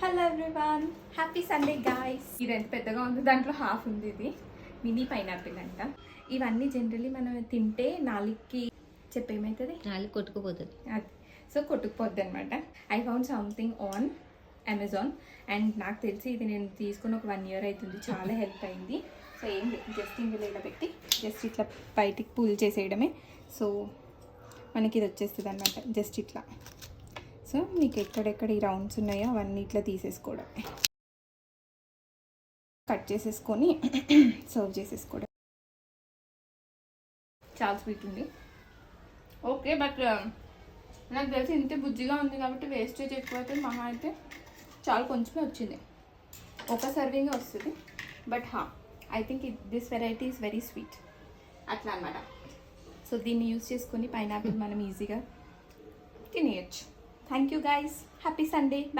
Hello everyone, happy Sunday guys. ఇది ఎంత పెద్దగా ఉంది, దాంట్లో హాఫ్ ఉంది. ఇది మినీ పైనాపిల్ అంట. ఇవన్నీ జనరల్లీ మనం తింటే నాలుగుకి చెప్పేమవుతుంది, నాలుగు కొట్టుకుపోతుంది. అది సో కొట్టుకుపోద్ది అనమాట. I found something on Amazon and నాకు తెలిసి ఇది నేను తీసుకుని ఒక 1 year అవుతుంది. చాలా హెల్ప్ అయింది. సో ఏం లేదు, జస్ట్ ఇందులో ఇలా పెట్టి జస్ట్ ఇట్లా బయటికి పూల్ చేసేయడమే. సో మనకి ఇది వచ్చేస్తుంది అనమాట, జస్ట్ ఇట్లా. సో మీకు ఎక్కడెక్కడ ఈ రౌండ్స్ ఉన్నాయో అవన్నీ ఇట్లా తీసేసుకోవడం, కట్ చేసేసుకొని సర్వ్ చేసేసుకోవడం. చాలా స్వీట్ ఉంది. ఓకే, బట్ నాకు తెలిసి ఇంతే బుజ్జిగా ఉంది కాబట్టి వేస్టేజ్ ఎక్కువ అయితే మహా అయితే చాలా కొంచెమే వచ్చింది. ఒక సర్వింగ్ వస్తుంది. But I think this variety is very sweet అట్లా అనమాట. సో దీన్ని యూజ్ చేసుకొని పైనాపిల్ మనం ఈజీగా తినేయచ్చు. Thank you guys. Happy Sunday. Bye.